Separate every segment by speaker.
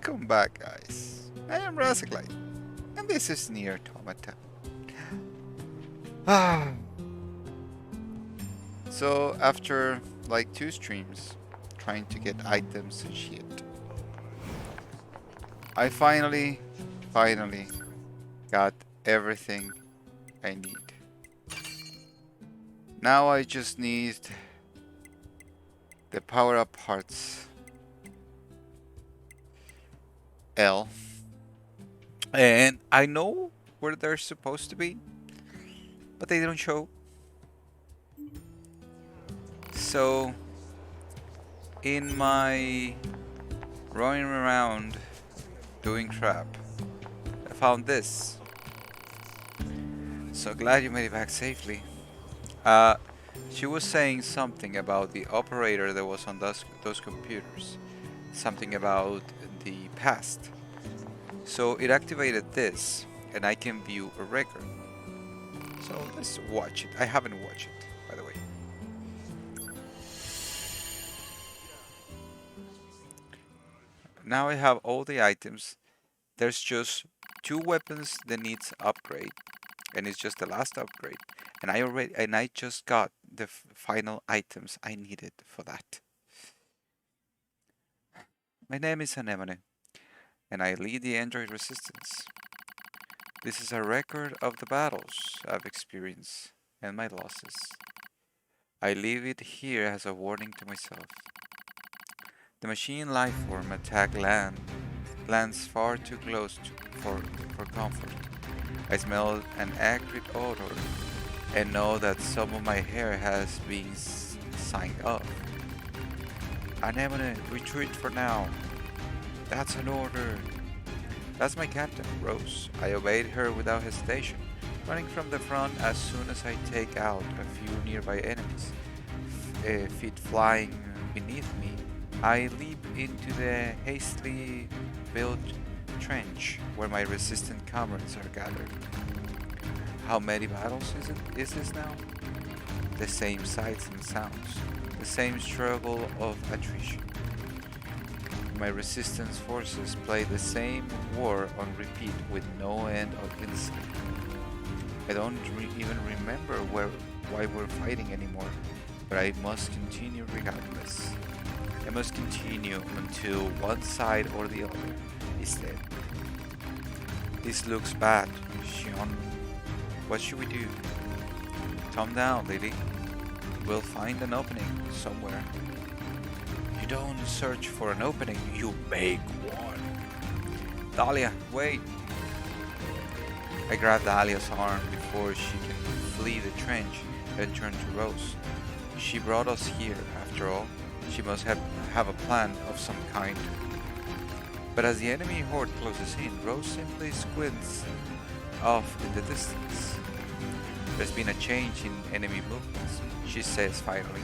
Speaker 1: Welcome back, guys. I am Raseclight, and this is NieR Automata. So, after like 2 streams trying to get items and shit, I finally got everything I need. Now I just need the power-up parts L, and I know where they're supposed to be, but they don't show. So, in my running around doing crap, I found this. So glad you made it back safely. She was saying something about the operator that was on those computers. Something about the past. So it activated this, and I can view a record. So let's watch it. I haven't watched it, by the way. Now I have all the items. There's just 2 weapons that needs upgrade, and it's just the last upgrade. And I just got the final items I needed for that. My name is Anemone, and I lead the Android resistance. This is a record of the battles I've experienced and my losses. I leave it here as a warning to myself. The machine lifeform attack lands far too close for comfort. I smell an acrid odor and know that some of my hair has been signed off. Anemone, retreat for now. That's an order. That's my captain, Rose. I obeyed her without hesitation, running from the front as soon as I take out a few nearby enemies. Feet flying beneath me, I leap into the hastily built trench where my resistant comrades are gathered. How many battles is this now? The same sights and sounds, the same struggle of attrition. My resistance forces play the same war on repeat with no end of insight. I don't even remember why we're fighting anymore, but I must continue regardless. I must continue until one side or the other is dead. This looks bad, Shion. What should we do? Calm down, Lily. We'll find an opening somewhere. You don't search for an opening, you make one. Dahlia, wait! I grab Dahlia's arm before she can flee the trench and turn to Rose. She brought us here, after all. She must have a plan of some kind. But as the enemy horde closes in, Rose simply squints off in the distance. There's been a change in enemy movements, she says finally.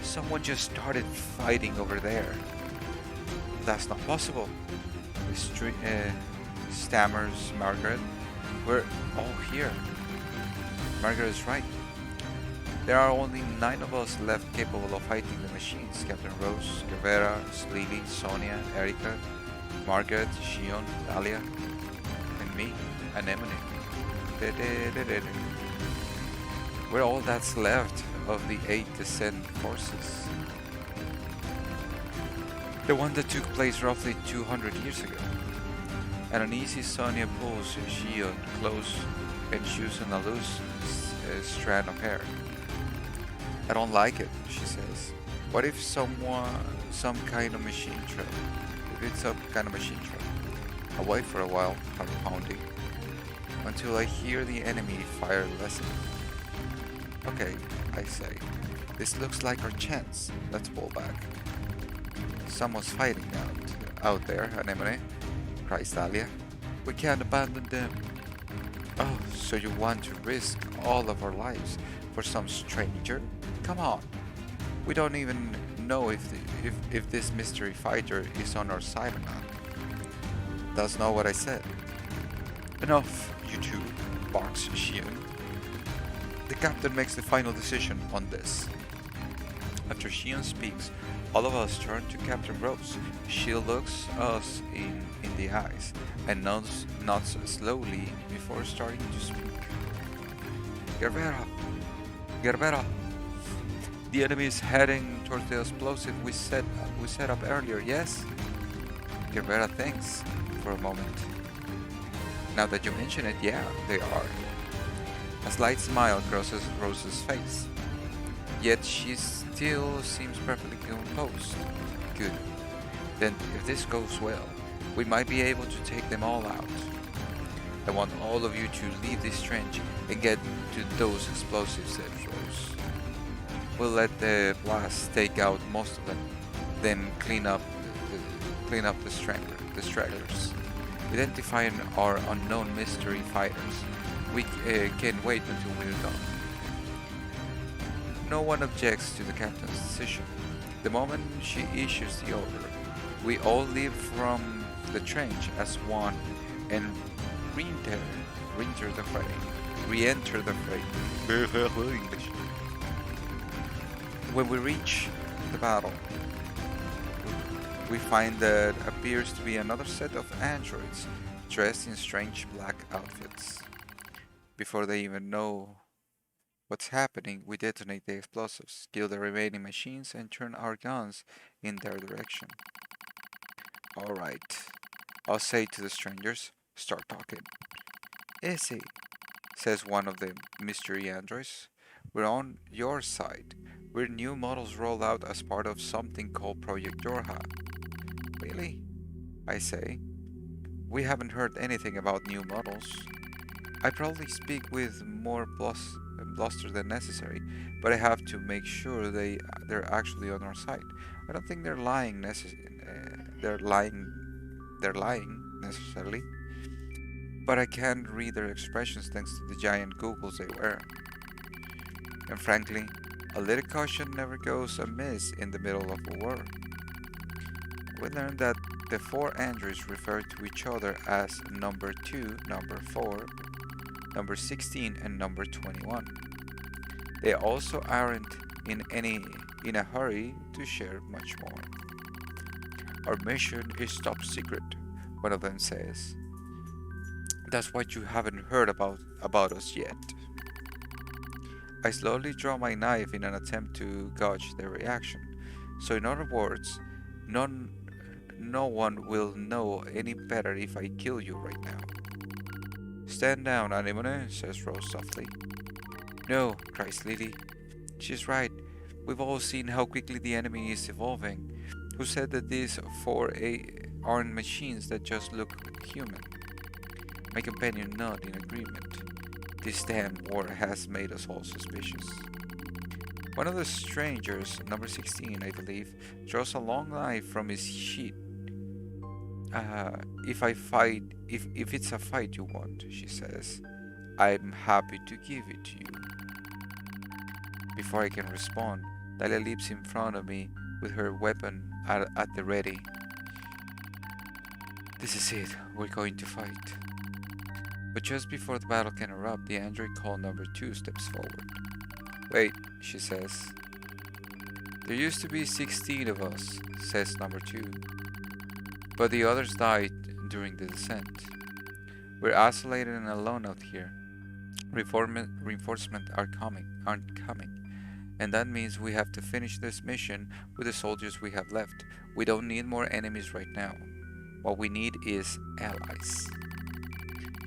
Speaker 1: Someone just started fighting over there. That's not possible, stammers Margaret. We're all here. Margaret is right. There are only 9 of us left capable of fighting the machines. Captain Rose, Guevara, Lily, Sonia, Erica, Margaret, Shion, Dahlia, and me, Anemone. We're all that's left of the 8 descent forces. The one that took place roughly 200 years ago. An uneasy Sonia pulls Shion close and chooses a loose strand of hair. I don't like it, she says. What if some kind of machine trap? If it's some kind of machine trap. I'll wait for a while, heart pounding, until I hear the enemy fire lessen. Okay, I say. This looks like our chance. Let's pull back. Someone's fighting out there, Anemone, cries Dahlia. We can't abandon them. Oh, so you want to risk all of our lives for some stranger? Come on. We don't even know if this mystery fighter is on our side or not. That's not what I said. Enough, you two, barks Shion. The captain makes the final decision on this. After Shion speaks, All of us turn to Captain Rose. She looks us in the eyes and nods slowly before starting to speak. Gerbera, Gerbera, the enemy is heading towards the explosive we set up earlier, yes? Gerbera thinks for a moment. Now that you mention it, yeah, they are. A slight smile crosses Rose's face. Yet she still seems perfectly composed. Good. Then, if this goes well, we might be able to take them all out. I want all of you to leave this trench and get to those explosives, said Rose. We'll let the blast take out most of them, then clean up the stragglers. Identifying our unknown mystery fighters. We can wait until we're done. No one objects to the captain's decision. The moment she issues the order, we all leave from the trench as one and re-enter, re-enter the fray. Re-enter the fray. English. When we reach the battle, we find that appears to be another set of androids dressed in strange black outfits. Before they even know what's happening, we detonate the explosives, kill the remaining machines, and turn our guns in their direction. Alright, I'll say to the strangers, start talking. Easy, says one of the mystery androids. We're on your side. We're new models rolled out as part of something called Project Yorha. Really? I say. We haven't heard anything about new models. I probably speak with more bluster than necessary, but I have to make sure they're actually on our side. I don't think they're lying necessarily, but I can't read their expressions thanks to the giant goggles they wear. And frankly, a little caution never goes amiss in the middle of a war. We learned that the four androids refer to each other as number 2, number 4, number 16, and number 21. They also aren't in a hurry to share much more. Our mission is top secret, one of them says. That's what you haven't heard about us yet. I slowly draw my knife in an attempt to gauge their reaction. So in other words, no one will know any better if I kill you right now. Stand down, Anemone, says Rose softly. No, cries Lily. She's right. We've all seen how quickly the enemy is evolving. Who said that these 4A aren't machines that just look human? My companion nodded in agreement. This damn war has made us all suspicious. One of the strangers, number 16, I believe, draws a long knife from his sheath. If it's a fight you want, she says, I'm happy to give it to you. Before I can respond, Dahlia leaps in front of me with her weapon at the ready. This is it, we're going to fight. But just before the battle can erupt, the android called number 2 steps forward. Wait, she says. There used to be 16 of us, says number 2. But the others died during the descent. We're isolated and alone out here. Reinforcements aren't coming. And that means we have to finish this mission with the soldiers we have left. We don't need more enemies right now. What we need is allies.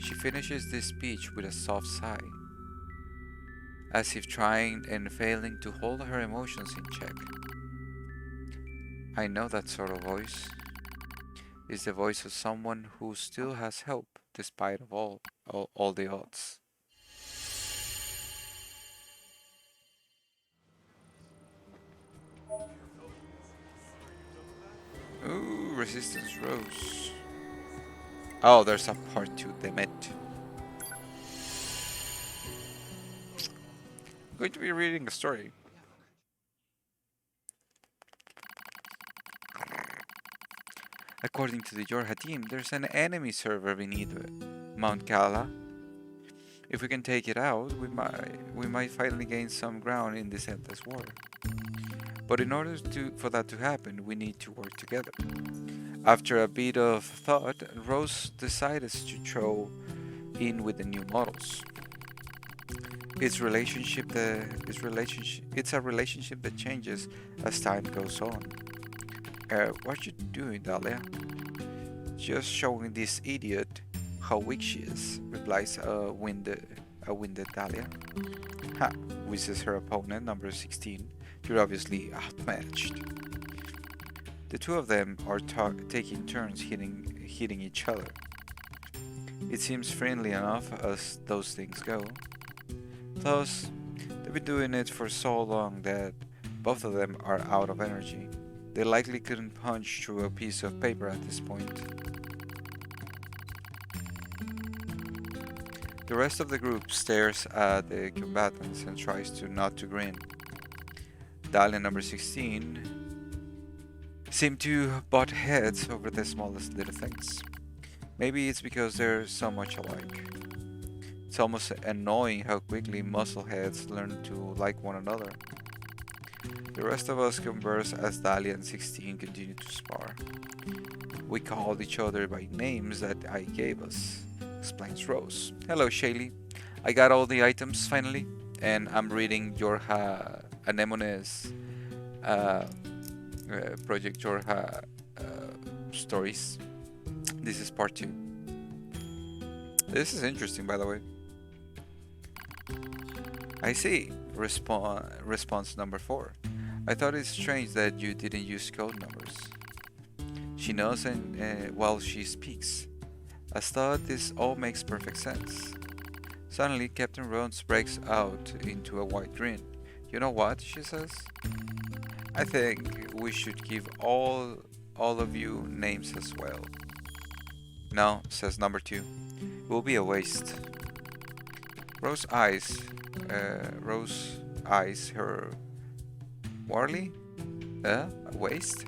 Speaker 1: She finishes this speech with a soft sigh, as if trying and failing to hold her emotions in check. I know that sort of voice. It's the voice of someone who still has hope despite of all the odds. Ooh, resistance rose. Oh, there's a part 2, damn it. I'm going to be reading a story. According to the Yorha team, there's an enemy server beneath Mount Kala. If we can take it out, we might finally gain some ground in this endless war. But in order for that to happen, we need to work together. After a bit of thought, Rose decided to throw in with the new models. It's a relationship that changes as time goes on. What you doing, Dahlia? Just showing this idiot how weak she is, replies a winded Dahlia. Ha, whizzes her opponent, number 16. You're obviously outmatched. The two of them are taking turns hitting each other. It seems friendly enough as those things go. Plus, they've been doing it for so long that both of them are out of energy. They likely couldn't punch through a piece of paper at this point. The rest of the group stares at the combatants and tries not to grin. Dahlia number 16 seem to butt heads over the smallest little things. Maybe it's because they're so much alike. It's almost annoying how quickly muscleheads learn to like one another. The rest of us converse as Dahlia and 16 continue to spar. We called each other by names that I gave us, explains Rose. Hello, Shaylee. I got all the items finally, and I'm reading Jorha Anemone's Project Jorha stories. This is part 2. This is interesting, by the way. I see. Response number 4. I thought it's strange that you didn't use code numbers. She knows and while she speaks. I thought this all makes perfect sense. Suddenly, Captain Rhodes breaks out into a wide grin. You know what? She says. I think we should give all of you names as well. No, says number 2. It will be a waste. Rose eyes her warily. A waste?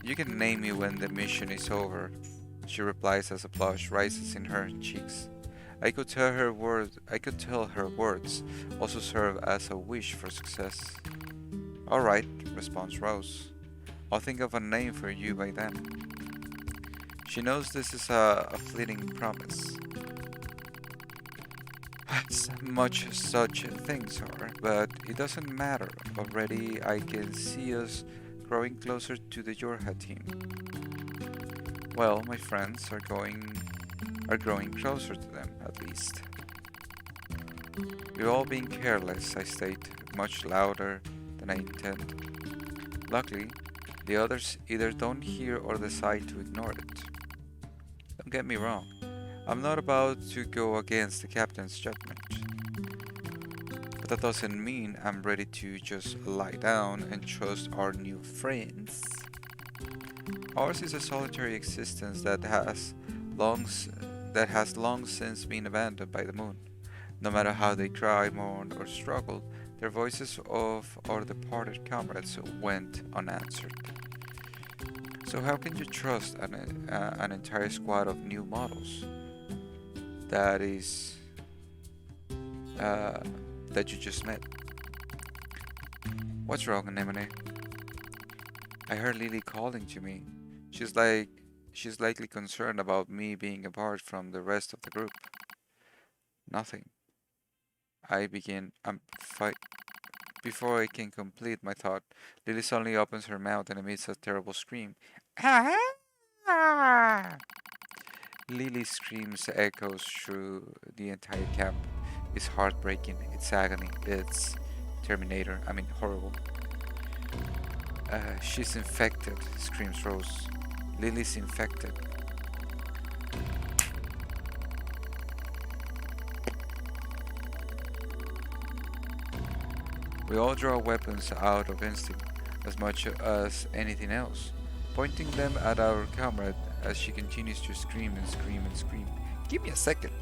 Speaker 1: You can name me when the mission is over, she replies as a blush rises in her cheeks. I could tell her words also serve as a wish for success. Alright, responds Rose. I'll think of a name for you by then. She knows this is a fleeting promise. As much such things are, but it doesn't matter. Already I can see us growing closer to the Jorha team. Well, my friends are growing closer to them, at least. We're all being careless, I state, much louder than I intend. Luckily, the others either don't hear or decide to ignore it. Don't get me wrong, I'm not about to go against the captain's judgment. But that doesn't mean I'm ready to just lie down and trust our new friends. Ours is a solitary existence that has long since been abandoned by the moon. No matter how they cry, mourn, or struggled, their voices of our departed comrades went unanswered. So how can you trust an entire squad of new models that you just met? What's wrong, Anemone? I heard Lily calling to me. She's likely concerned about me being apart from the rest of the group. Nothing. I begin. Before I can complete my thought, Lily suddenly opens her mouth and emits a terrible scream. Ah! Lily's screams echoes through the entire camp. It's heartbreaking. It's agony. It's horrible. She's infected, screams Rose. Lily's infected. We all draw weapons out of instinct, as much as anything else, pointing them at our comrade as she continues to scream and scream and scream. Give me a second.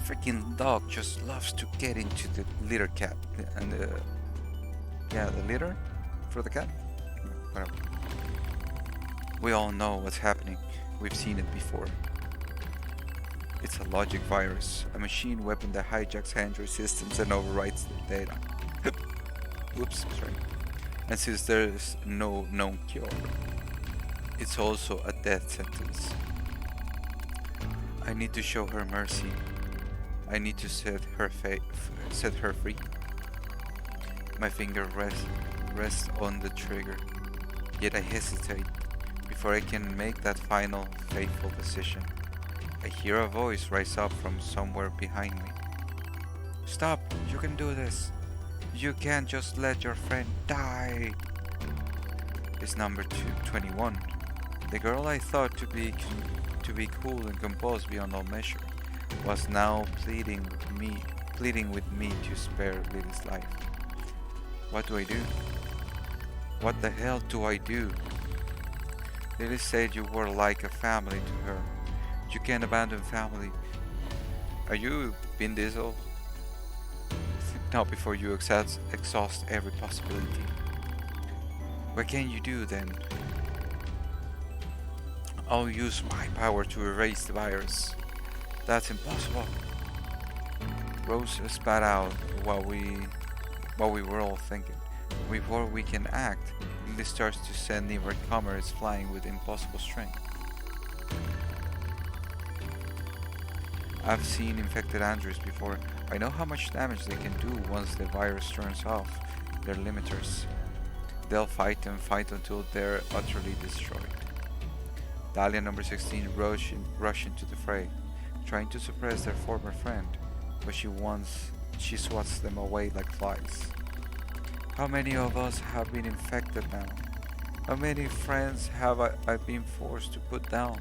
Speaker 1: freaking dog just loves to get into the litter cat and yeah, the litter for the cat. Whatever. We all know what's happening. We've seen it before. It's a logic virus, a machine weapon that hijacks Android systems and overwrites their data. Whoops, sorry. And since there's no known cure, it's also a death sentence. I need to show her mercy. I need to set her free. My finger rests on the trigger, yet I hesitate before I can make that final, fateful decision. I hear a voice rise up from somewhere behind me. Stop! You can do this! You can't just let your friend die! It's number 21. The girl I thought to be cool and composed beyond all measure was now pleading with me to spare Lily's life. What do I do? What the hell do I do? Lily said you were like a family to her. You can't abandon family. Are you Vin Diesel? Not before you exhaust every possibility. What can you do then? I'll use my power to erase the virus. That's impossible. Rose spat out what we were all thinking. Before we can act, Lily starts to send newcomers flying with impossible strength. I've seen infected androids before. I know how much damage they can do once the virus turns off their limiters. They'll fight and fight until they're utterly destroyed. Dahlia number 16 rush into the fray, trying to suppress their former friend, but she swats them away like flies. How many of us have been infected now? How many friends have I been forced to put down?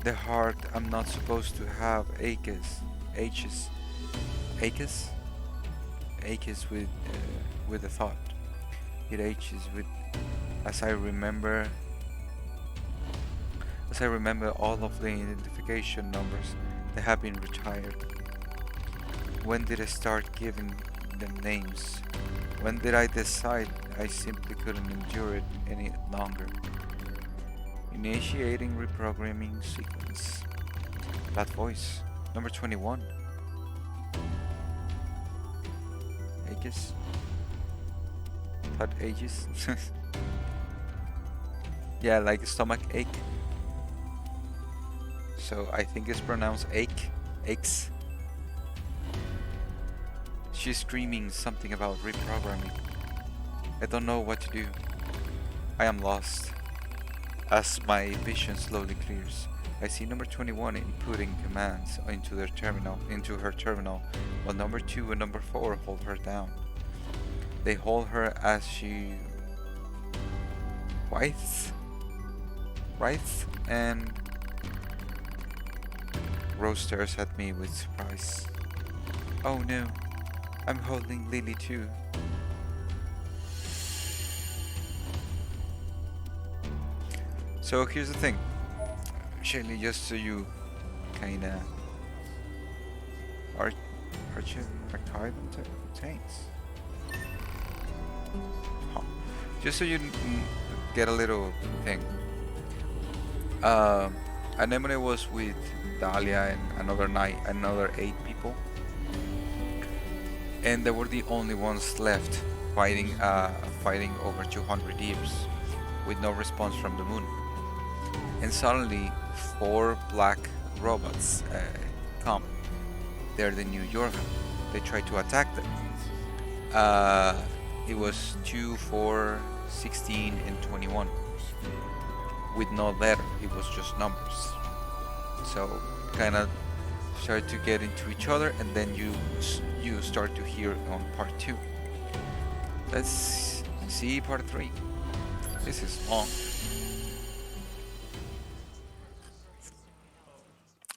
Speaker 1: The heart I'm not supposed to have aches with the thought. It aches with as I remember all of the identification numbers that have been retired. When did I start giving them names? When did I decide I simply couldn't endure it any longer? Initiating reprogramming sequence. That voice. Number 21. Aegis? That Aegis? Yeah, like stomach ache. So I think it's pronounced ache. Aches. She's screaming something about reprogramming. I don't know what to do. I am lost. As my vision slowly clears, I see number 21 inputting commands into her terminal, while number 2 and number 4 hold her down. They hold her as she writhes, and Rose stares at me with surprise. Oh no, I'm holding Lily too. So here's the thing, Shaylee, just so you kinda archive contains. Huh. Just so you get a little thing. Anemone was with Dahlia and another 8 people, and they were the only ones left fighting over 200 years with no response from the moon. And suddenly 4 black robots come. They're the New Yorker. They try to attack them. It was 2, 4, 16, and 21. With no letter, it was just numbers. So kind of start to get into each other, and then you start to hear on part 2. Let's see part 3. This is long.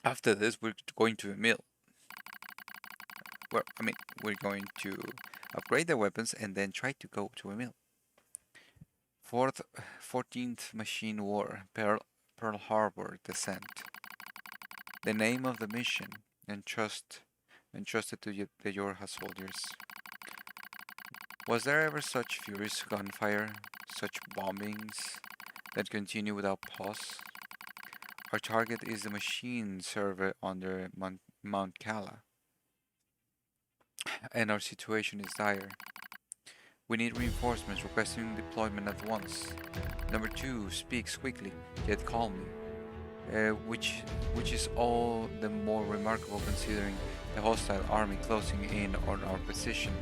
Speaker 1: After this, we're going to Emil. Well, I mean, we're going to upgrade the weapons and then try to go to Emil. 14th Machine War, Pearl Harbor Descent. The name of the mission entrusted to the Yorha soldiers. Was there ever such furious gunfire, such bombings that continue without pause? Our target is the machine server under Mount Kala, and our situation is dire. We need reinforcements requesting deployment at once. Number 2 speaks quickly, yet calmly, which is all the more remarkable considering the hostile army closing in on our position.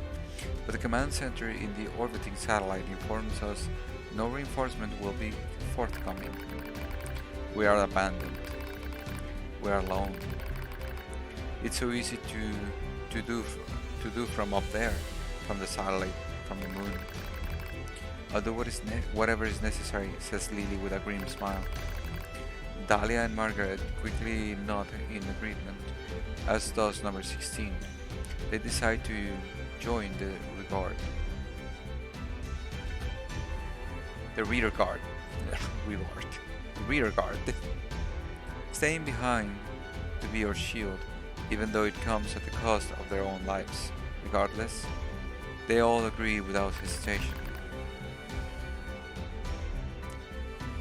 Speaker 1: But the command center in the orbiting satellite informs us no reinforcement will be forthcoming. We are abandoned. We are alone. It's so easy to do from up there, from the satellite, from the moon. I'll do whatever is necessary, says Lily with a grim smile. Dahlia and Margaret quickly nod in agreement, as does number 16. They decide to join the regard. The rear guard. Rear guard. Staying behind to be our shield, even though it comes at the cost of their own lives. Regardless, they all agree without hesitation.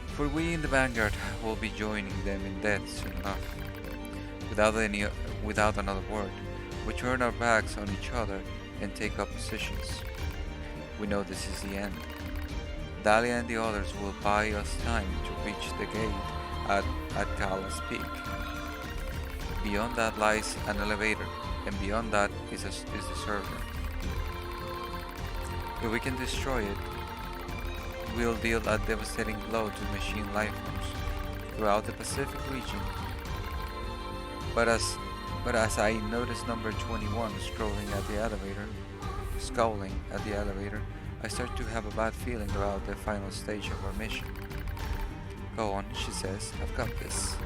Speaker 1: For we in the vanguard will be joining them in death soon enough. Without another word, we turn our backs on each other and take up positions. We know this is the end. Dahlia and the others will buy us time to reach the gate at Kala's peak. Beyond that lies an elevator, and beyond that is the server. If we can destroy it, we'll deal a devastating blow to machine lifeforms throughout the Pacific region. But as I notice number 21 scowling at the elevator, I start to have a bad feeling about the final stage of our mission. Go on, she says, I've got this.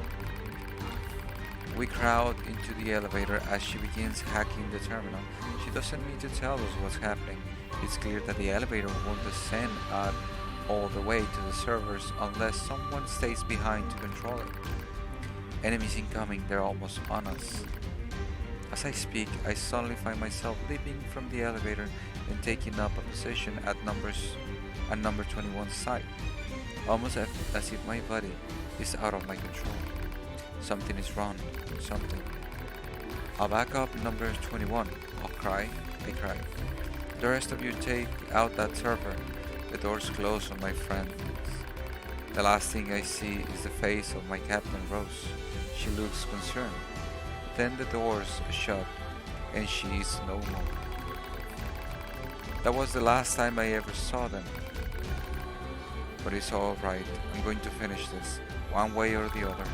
Speaker 1: We crowd into the elevator as she begins hacking the terminal. She doesn't need to tell us what's happening. It's clear that the elevator won't descend all the way to the servers unless someone stays behind to control it. Enemies incoming, they're almost on us. As I speak, I suddenly find myself leaping from the elevator and taking up a position at number 21's side, almost as if my body is out of my control. Something is wrong, something. I'll back up number 21, I cry. The rest of you take out that server. The doors close on my friend. The last thing I see is the face of my Captain Rose. She looks concerned. Then the doors shut, and she is no more. That was the last time I ever saw them. But it's alright, I'm going to finish this, one way or the other.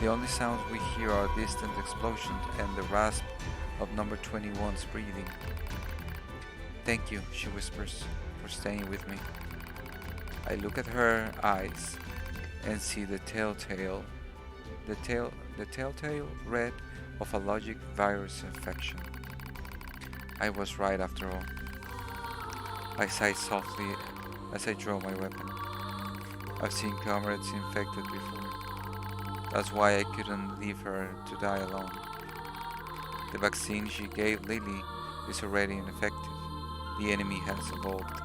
Speaker 1: The only sounds we hear are distant explosions and the rasp of number 21's breathing. Thank you, she whispers, for staying with me. I look at her eyes and see the telltale red of a logic virus infection. I was right after all. I sighed softly as I draw my weapon. I've seen comrades infected before. That's why I couldn't leave her to die alone. The vaccine she gave Lily is already ineffective. The enemy has evolved.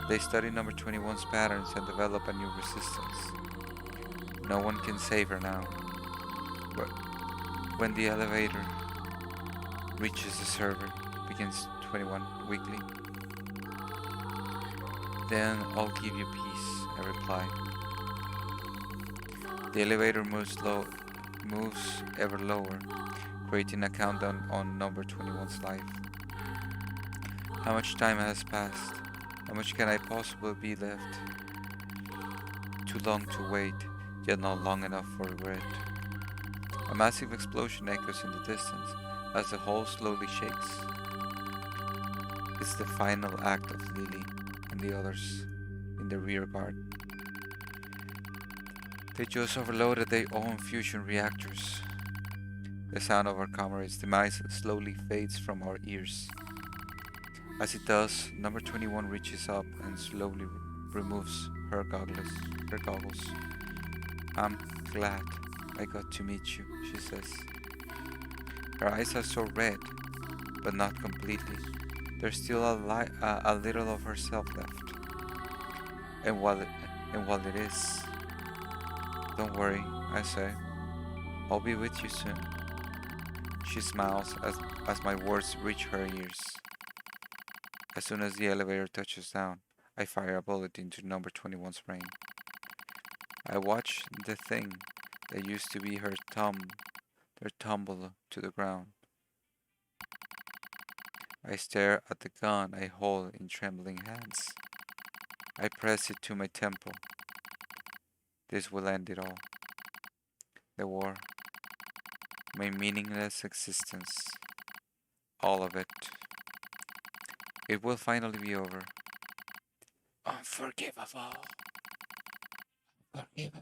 Speaker 1: They study number 21's patterns and develop a new resistance. No one can save her now. But when the elevator reaches the server, begins 21 weakly. Then I'll give you peace, I reply. The elevator moves ever lower, creating a countdown on number 21's life. How much time has passed? How much can I possibly be left? Too long to wait, yet not long enough for regret. A massive explosion echoes in the distance as the hall slowly shakes. It's the final act of Lily and the others in the rear guard. They just overloaded their own fusion reactors. The sound of our comrade's demise slowly fades from our ears. As it does, number 21 reaches up and slowly removes her goggles. I'm glad, I got to meet you, she says. Her eyes are so red, but not completely. There's still a little of herself left. And while it is, don't worry, I say. I'll be with you soon. She smiles as my words reach her ears. As soon as the elevator touches down, I fire a bullet into number 21's brain. I watch the thing that used to be her tumble to the ground. I stare at the gun I hold in trembling hands. I press it to my temple. This will end it all. The war, my meaningless existence, all of it. It will finally be over. Unforgivable. Unforgivable.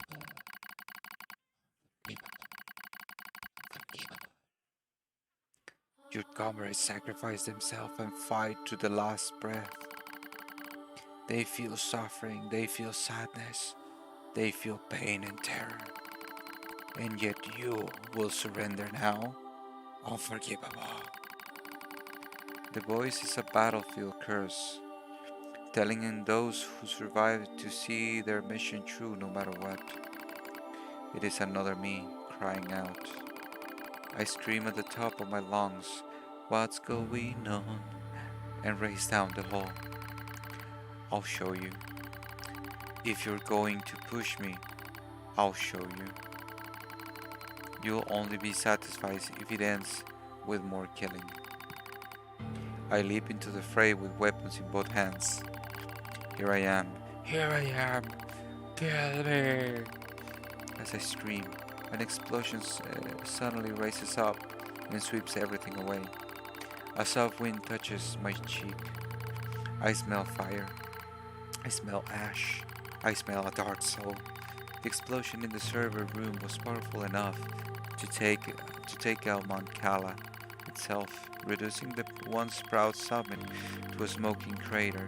Speaker 1: Your comrades sacrifice themselves and fight to the last breath. They feel suffering, they feel sadness, they feel pain and terror. And yet you will surrender now? Unforgivable. The voice is a battlefield curse, telling in those who survive to see their mission through no matter what. It is another me crying out. I scream at the top of my lungs, what's going on? And race down the hall. I'll show you. If you're going to push me, I'll show you. You'll only be satisfied if it ends with more killing. I leap into the fray with weapons in both hands. Here I am, kill me! As I scream, an explosion suddenly rises up and sweeps everything away. A soft wind touches my cheek. I smell fire. I smell ash. I smell a dark soul. The explosion in the server room was powerful enough to take out Mount Kala itself, reducing the once proud summit to a smoking crater.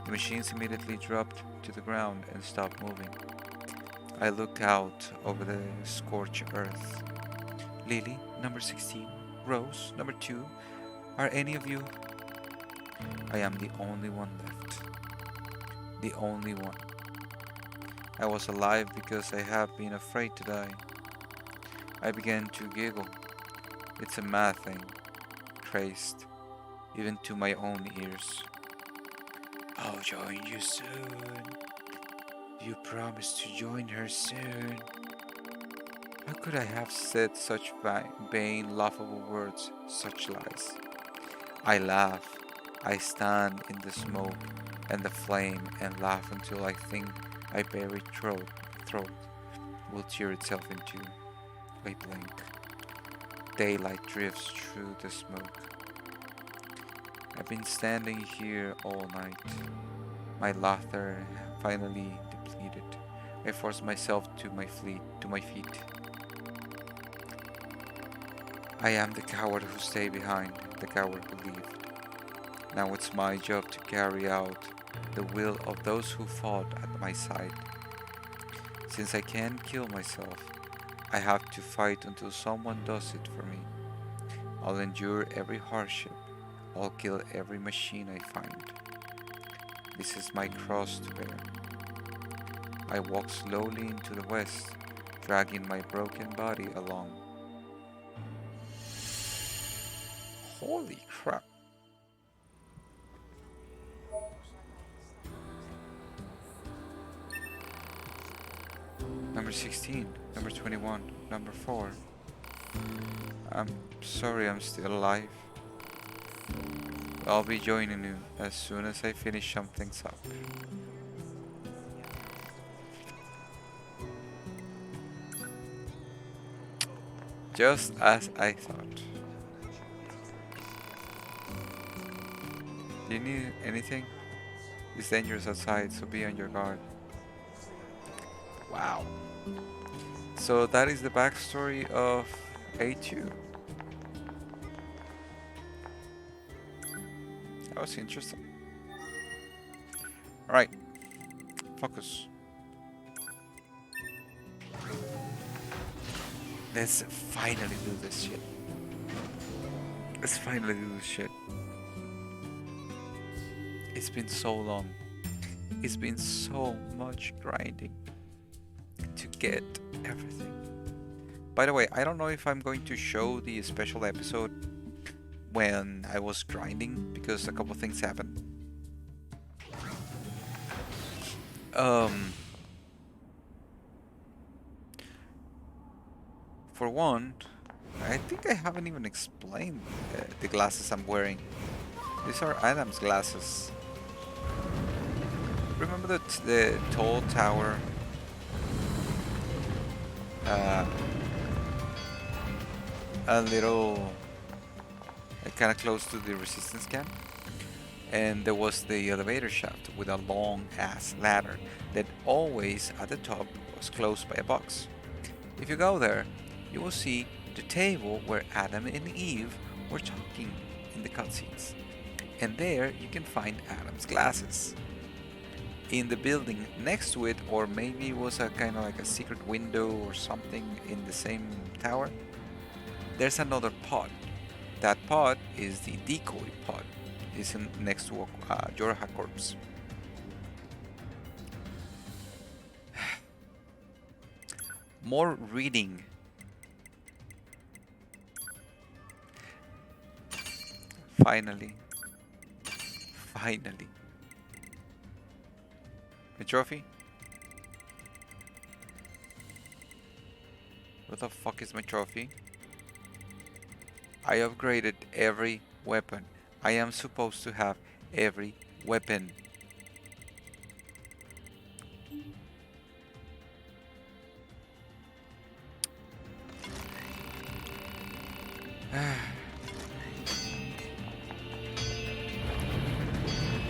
Speaker 1: The machines immediately dropped to the ground and stopped moving. I look out over the scorched earth. Lily, number 16, Rose, number 2, are any of you? I am the only one left. The only one. I was alive because I have been afraid to die. I began to giggle. It's a mad thing. Crazed. Even to my own ears. I'll join you soon. You promised to join her soon. How could I have said such vain, laughable words, such lies? I laugh. I stand in the smoke and the flame and laugh until I think my buried throat will tear itself into. I blink. Daylight drifts through the smoke. I've been standing here all night. My laughter finally depleted. I force myself to my feet. I am the coward who stayed behind, the coward who lived. Now it's my job to carry out the will of those who fought at my side. Since I can't kill myself, I have to fight until someone does it for me. I'll endure every hardship. I'll kill every machine I find. This is my cross to bear. I walk slowly into the west, dragging my broken body along. Holy crap. Number 16, number 21, number 4. I'm sorry I'm still alive. I'll be joining you as soon as I finish some things up. Just as I thought. Do you need anything? It's dangerous outside, so be on your guard. Wow. So that is the backstory of A2. That was interesting. Alright, focus. Let's finally do this shit. Let's finally do this shit. It's been so long. It's been so much grinding to get everything. By the way, I don't know if I'm going to show the special episode when I was grinding because a couple things happened. Um, for one, I think I haven't even explained the glasses I'm wearing. These are Adam's glasses. Remember the tall tower? Uh, a little, kind of close to the resistance camp, and there was the elevator shaft with a long ass ladder that always at the top was closed by a box. If you go there, you will see the table where Adam and Eve were talking in the cutscenes, and there you can find Adam's glasses. In the building next to it, or maybe it was a kind of like a secret window or something in the same tower, there's another pod. That pod is the decoy pod. It's next to a Jorha corpse. More reading. Finally. Finally. A trophy? What the fuck is my trophy? I upgraded every weapon. I am supposed to have every weapon.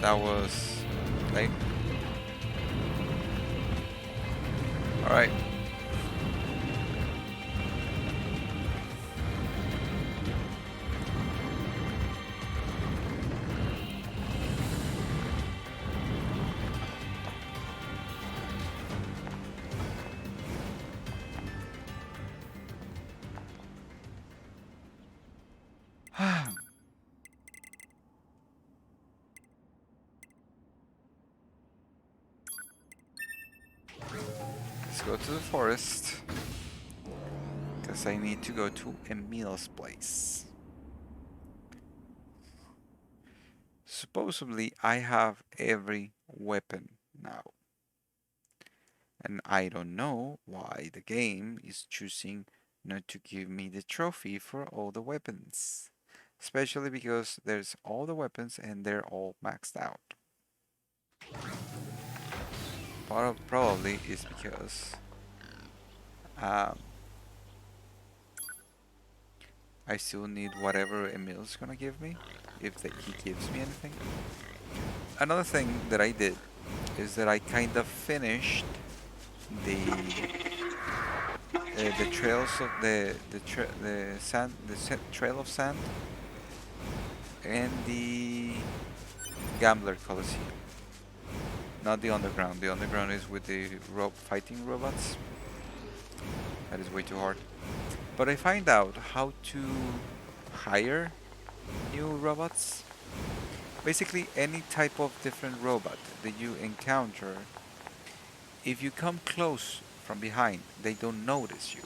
Speaker 1: That was lame. Alright. Let's go to the forest. Because I need to go to Emil's place. Supposedly, I have every weapon now. And I don't know why the game is choosing not to give me the trophy for all the weapons. Especially because there's all the weapons and they're all maxed out. Probably is because um, I still need whatever Emil's gonna give me, if he gives me anything. Another thing that I did is that I kind of finished the trails of the trail of sand and the Gambler Coliseum. Not the underground. The underground is with the fighting robots. That is way too hard. But I find out how to hire new robots. Basically, any type of different robot that you encounter, if you come close from behind, they don't notice you,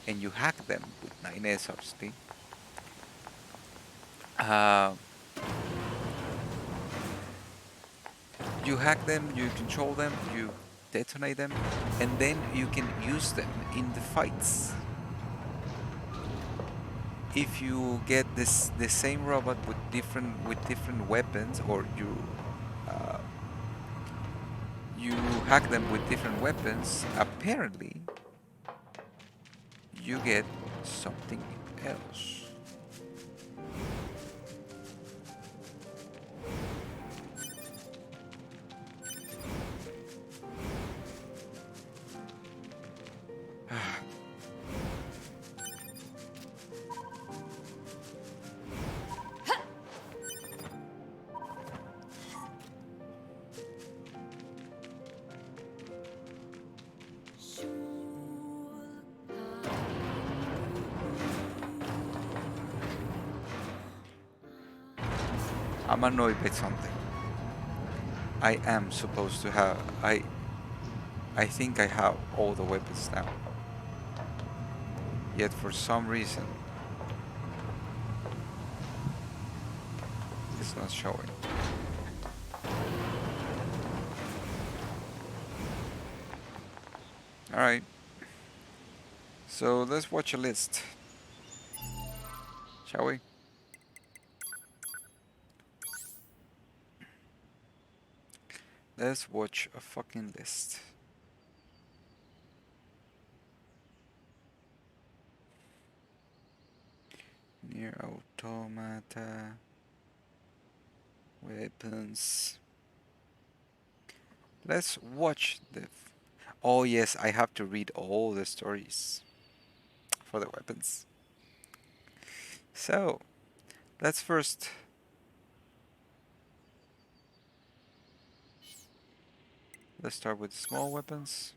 Speaker 1: and you hack them with 9S, obviously. Uh, you hack them, you control them, you detonate them, and then you can use them in the fights. If you get the same robot with different weapons, or uh, you hack them with different weapons, apparently you get something else. I'm annoyed by something. I am supposed to have. I think I have all the weapons now. Yet for some reason, it's not showing. Alright, so let's watch a list, shall we? Let's watch a fucking list. NieR Automata. Weapons. Let's watch the. Oh, yes, I have to read all the stories for the weapons. So, let's first. Let's start with small weapons.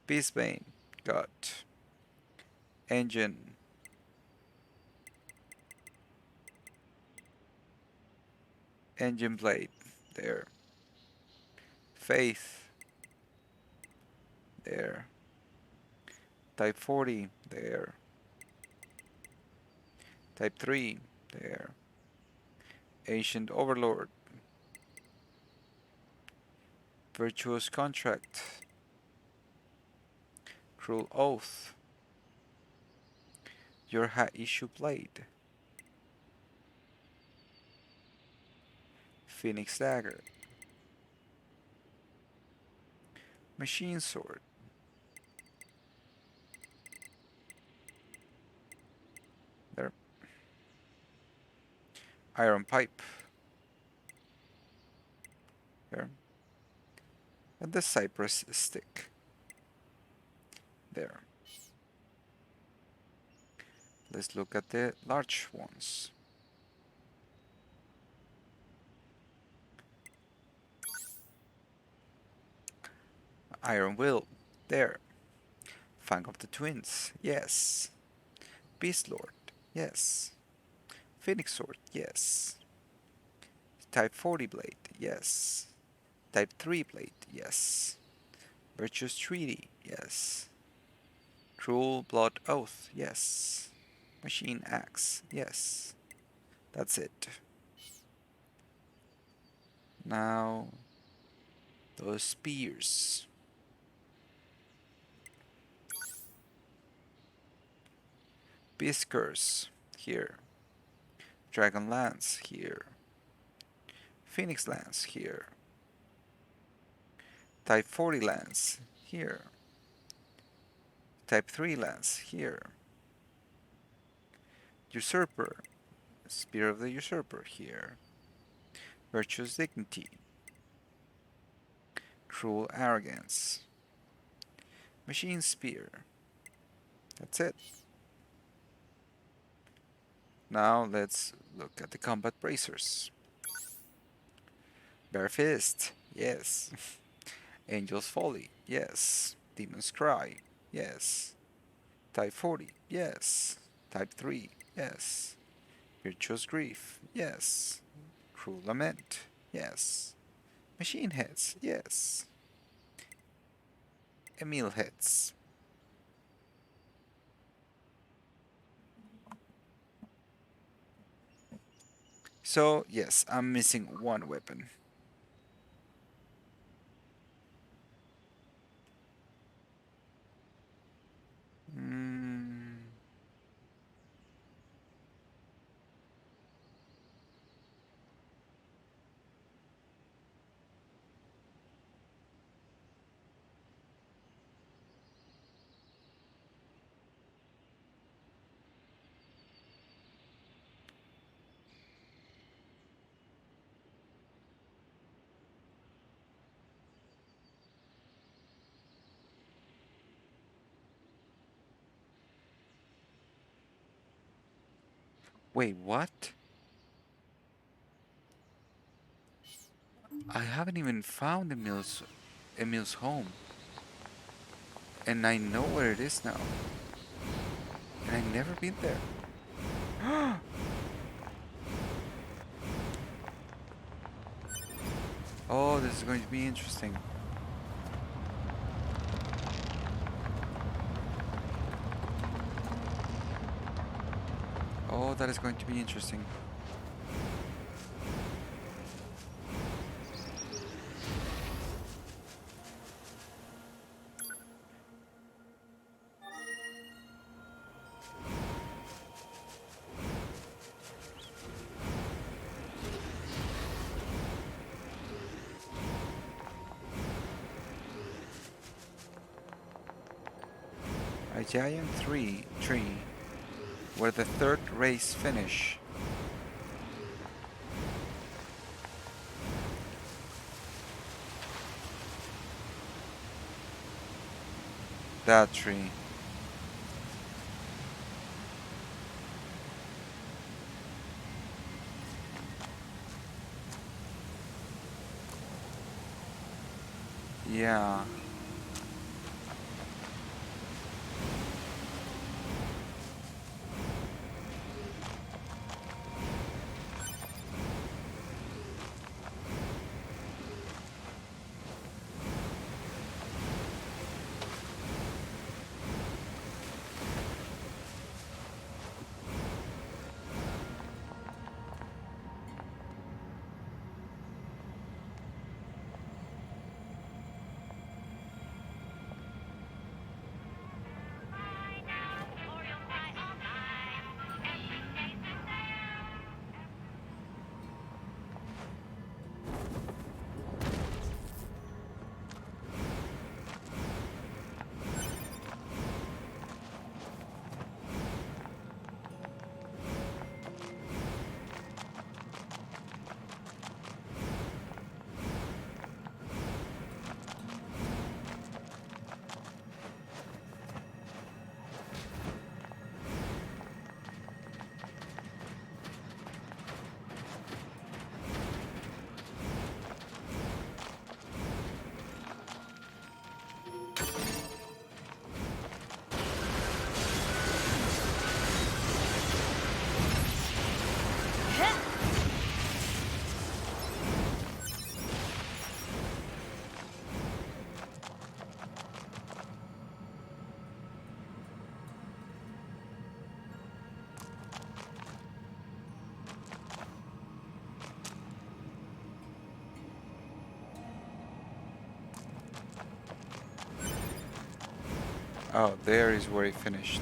Speaker 1: Beastbane. Got. Engine. Engine blade. There. Faith. There. Type 40. There. Type 3. There. Ancient Overlord. Virtuous Contract. Cruel Oath. Your Hat Issue Blade. Phoenix Dagger. Machine Sword. There. Iron Pipe. There. And the Cypress Stick. There. Let's look at the large ones. Iron Will. There. Fang of the Twins. Yes. Beast Lord. Yes. Phoenix Sword. Yes. Type 40 Blade. Yes. Type 3 Blade. Yes. Virtuous Treaty. Yes. Cruel Blood Oath. Yes. Machine Axe. Yes. That's it. Now, those spears. Beast Curse. Here. Dragon Lance. Here. Phoenix Lance. Here. Type 40 Lance. Here. Type 3 Lance. Here. Usurper. Spear of the Usurper. Here. Virtuous Dignity. Cruel Arrogance. Machine Spear. That's it. Now let's look at the combat bracers. Bare Fist. Yes. Angel's Folly. Yes. Demon's Cry. Yes. Type 40. Yes. Type 3. Yes. Virtuous Grief. Yes. Cruel Lament. Yes. Machine Heads. Yes. Emil Heads. So, yes, I'm missing one weapon. Mm, wait, what? I haven't even found Emil's home. And I know where it is now. And I've never been there. Oh, this is going to be interesting. Oh, that is going to be interesting. A giant tree where the third race finish. That tree. Yeah. Oh, there is where he finished.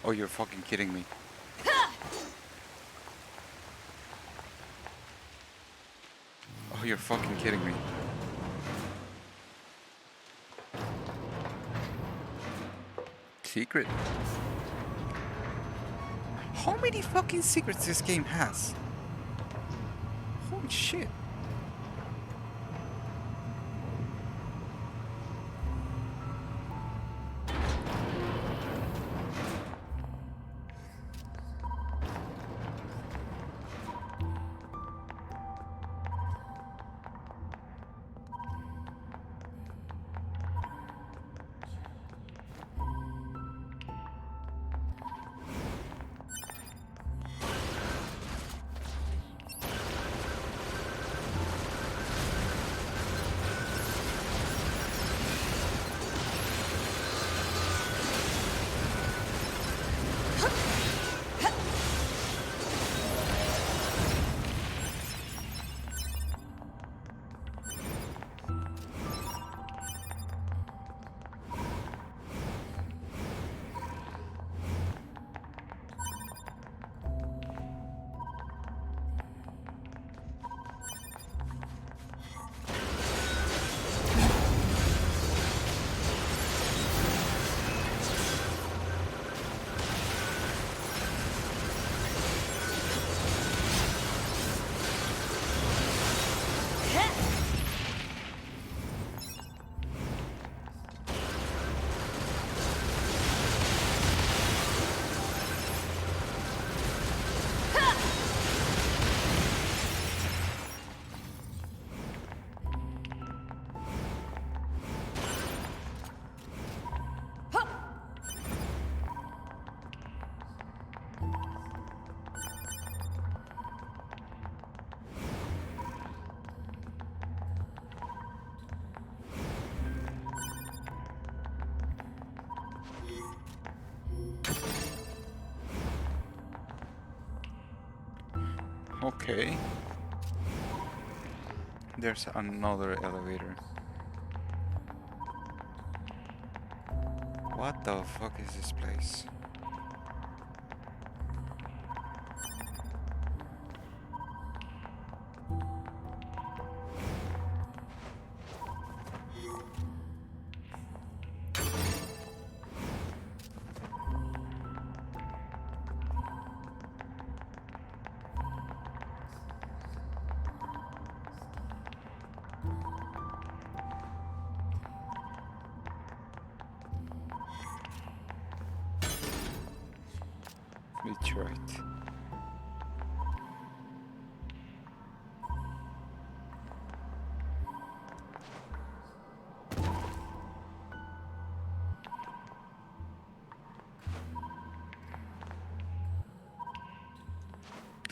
Speaker 1: Oh, you're fucking kidding me. Oh, you're fucking kidding me. Secret? How many fucking secrets this game has? Holy shit. Okay. There's another elevator. What the fuck is this place? Meteorite.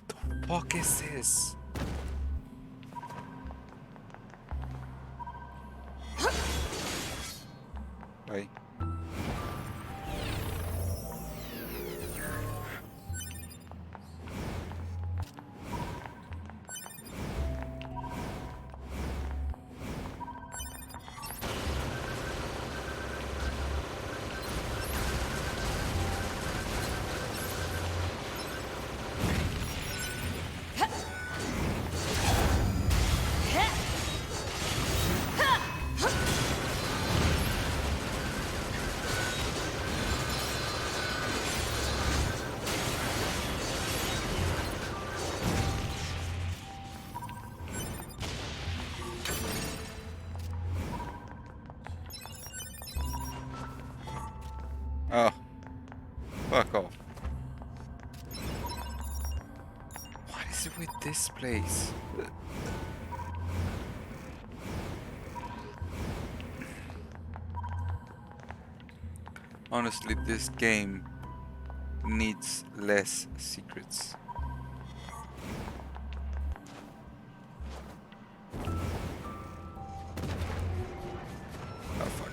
Speaker 1: The fuck is this? Wait. Oh, fuck off. What is it with this place? Honestly, this game needs less secrets. Oh fuck.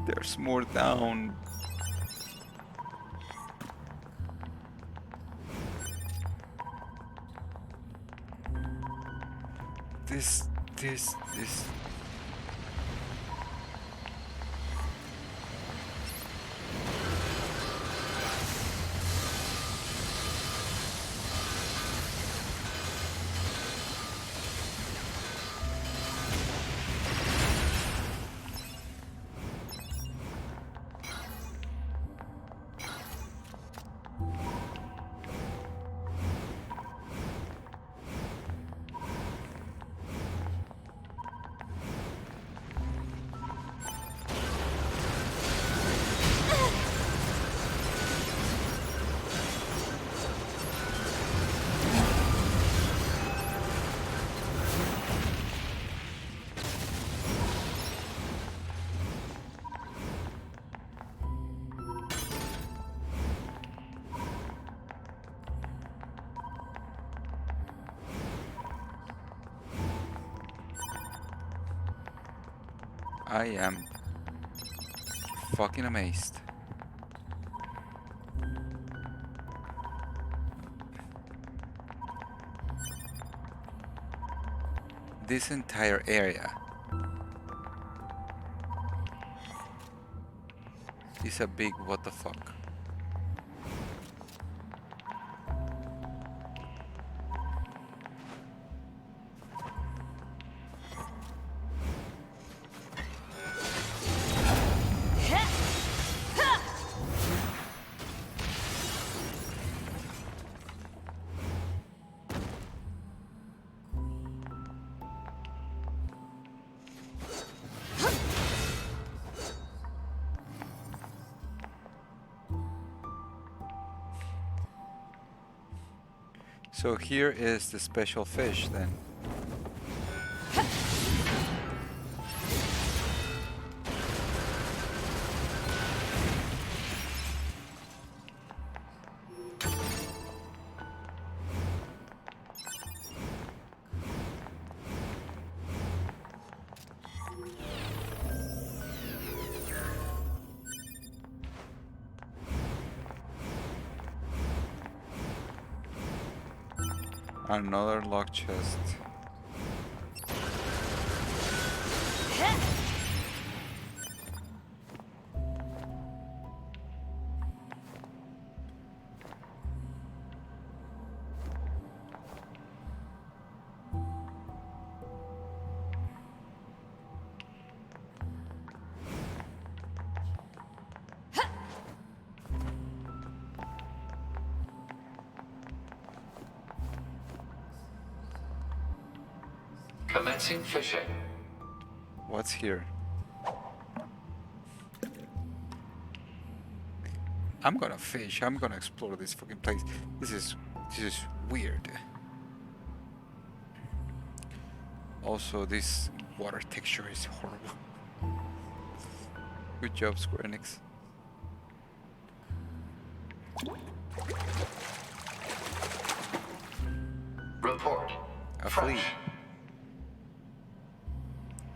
Speaker 1: There's more down. This. I am fucking amazed. This entire area is a big what the fuck. So here is the special fish then. Another locked chest.
Speaker 2: Commencing fishing.
Speaker 1: What's here? I'm gonna fish. I'm gonna explore this fucking place. This is weird. Also, this water texture is horrible. Good job, Square Enix.
Speaker 2: Report.
Speaker 1: A flea.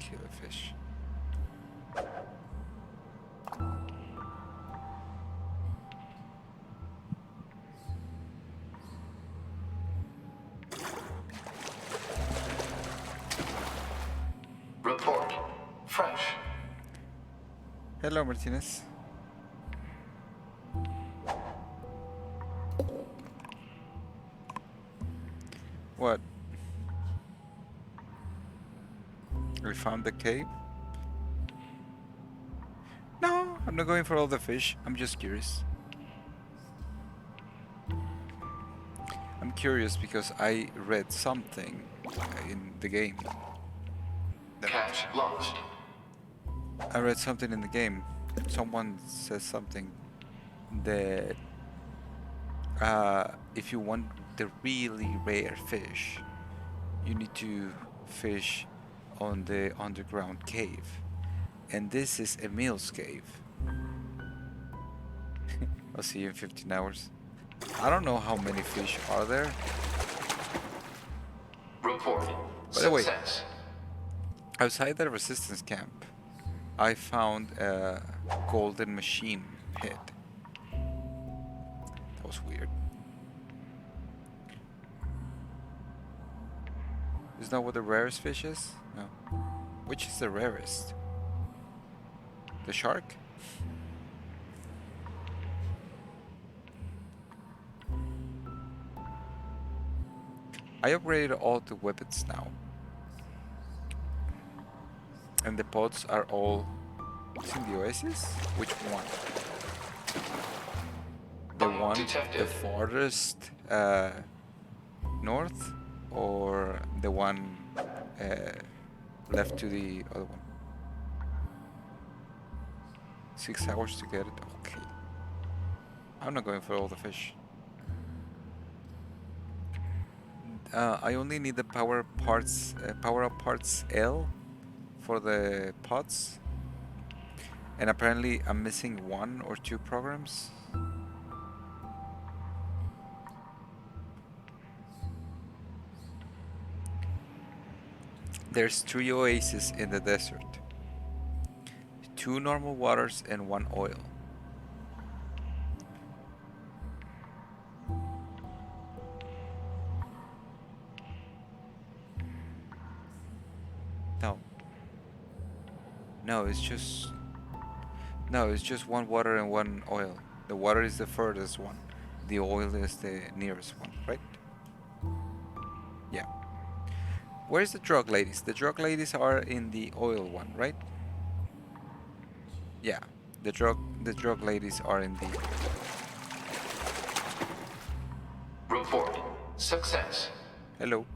Speaker 1: Kill a fish.
Speaker 2: Report. Fresh.
Speaker 1: Hello, Martinez. What? We found the cave? No, I'm not going for all the fish. I'm just curious. I'm curious because I read something in the game.
Speaker 2: Catch lost.
Speaker 1: I read something in the game. Someone says something that if you want the really rare fish, you need to fish on the underground cave. And this is Emil's cave. I'll see you in 15 hours. I don't know how many fish are there.
Speaker 2: Report.
Speaker 1: By the way,
Speaker 2: Success.
Speaker 1: outside the resistance camp, I found a golden machine head. That was weird. Isn't that what the rarest fish is? No. Which is the rarest? The shark? I upgraded all the weapons now. And the pods are all... It's in the oasis? Which one? The one
Speaker 2: Detected.
Speaker 1: the farthest north? Or the one left to the other one? 6 hours to get it? Okay. I'm not going for all the fish. I only need the power up parts L for the pods. And apparently I'm missing 1 or 2 programs. There's 3 oases in the desert. 2 normal waters and 1 oil. No. No, it's just 1 water and 1 oil. The water is the furthest one. The oil is the nearest one, right? Yeah. Where's the drug ladies? The drug ladies are in the oil one, right? Yeah. The drug ladies are in the...
Speaker 2: Report. Success.
Speaker 1: Hello.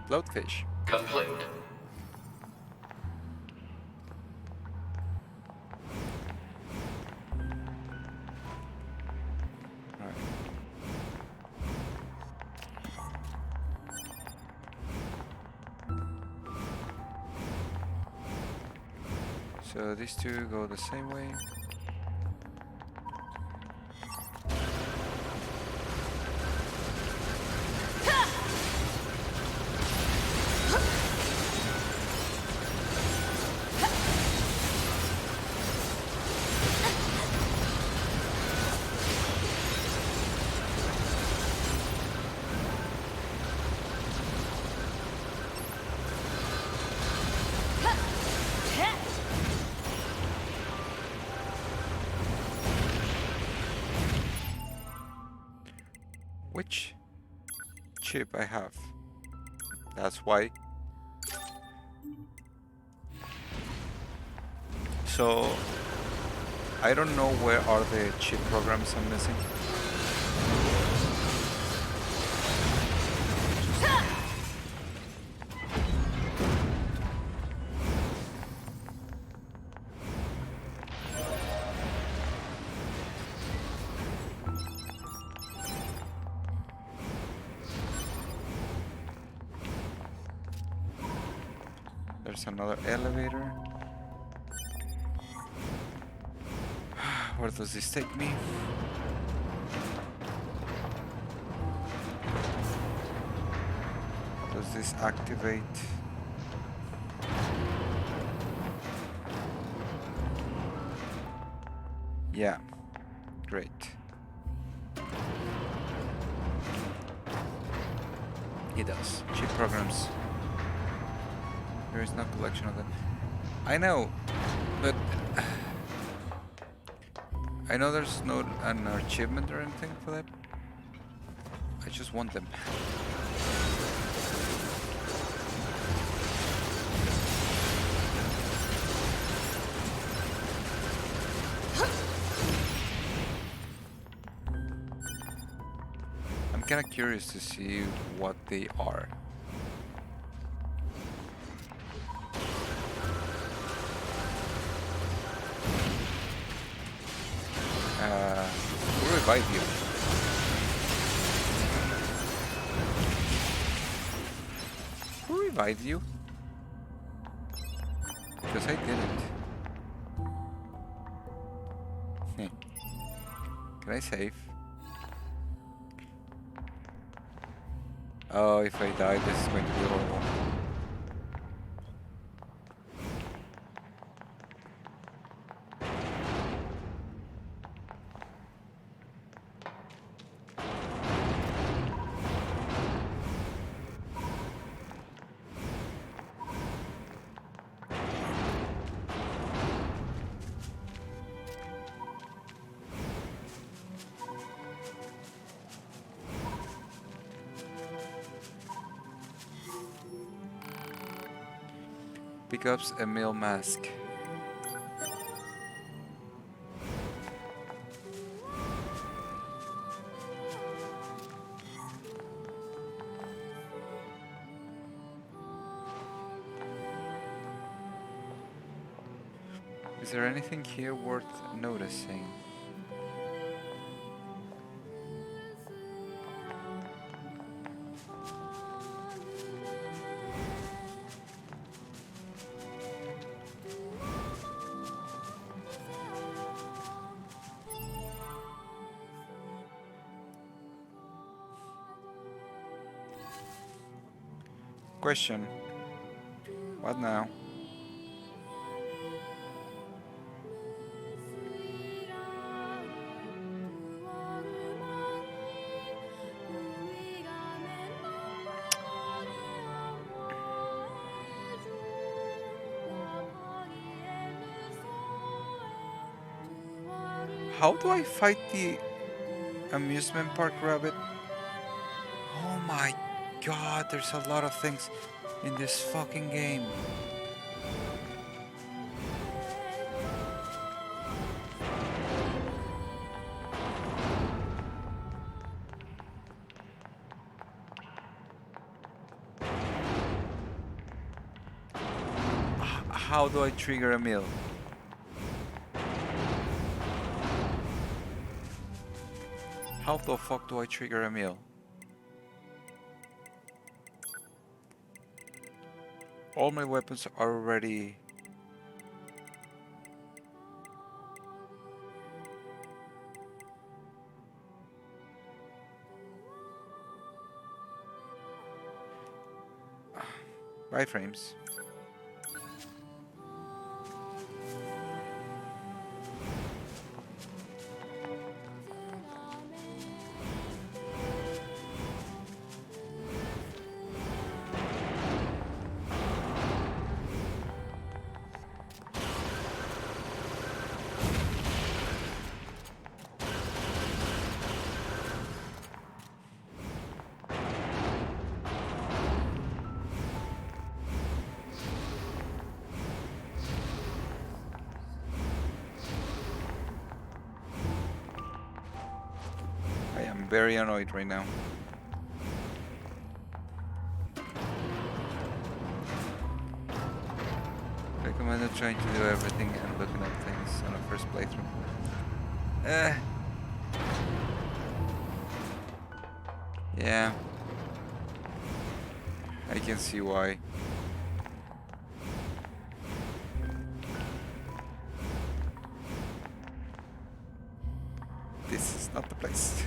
Speaker 1: Bloatfish.
Speaker 2: Complete.
Speaker 1: Alright. So these two go the same way. Which chip I have? That's why. So I don't know where are the chip programs I'm missing. There's another elevator. Where does this take me? Does this activate? Yeah, great. It does. Chip programs. There is no collection of them. I know, but I know there's no an achievement or anything for that. I just want them. I'm kind of curious to see what they are. Who revived you? Who revived you? Because I didn't. Can I save? Oh, if I die, this is going to be horrible. Pickups Emil mask. Is there anything here worth noticing? Question. What now? How do I fight the amusement park rabbit? Oh my god, there's a lot of things in this fucking game. How do I trigger a meal? How the fuck do I trigger a meal? All my weapons are already Wireframes. I am very annoyed right now. Recommended trying to do everything and looking at things on a first playthrough. Yeah. I can see why. This is not the place.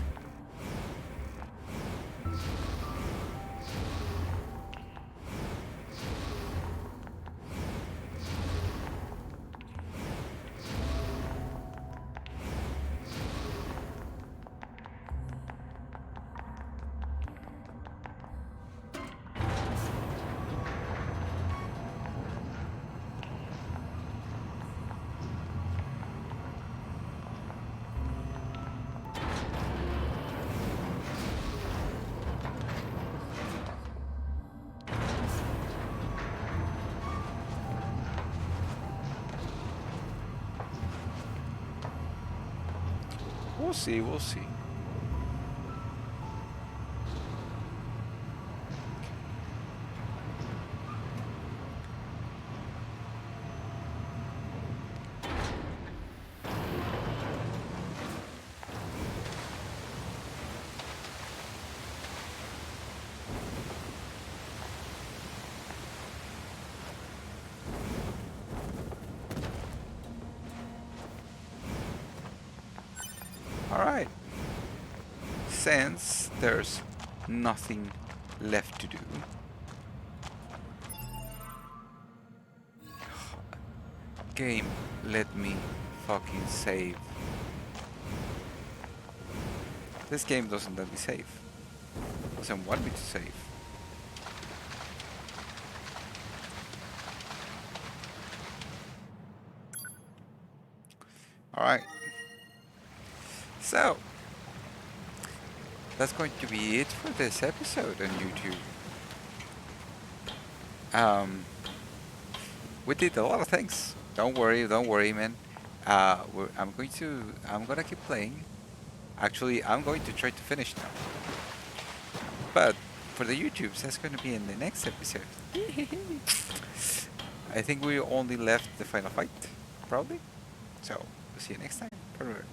Speaker 1: We'll see, we'll see. Alright. Since there's nothing left to do, game, let me fucking save. This game doesn't let me save. Doesn't want me to save. Alright. So, that's going to be it for this episode on YouTube. We did a lot of things. Don't worry, man. I'm gonna keep playing. Actually, I'm going to try to finish now. But for the YouTubes, that's going to be in the next episode. I think we only left the final fight, probably. So, we'll see you next time. Forever.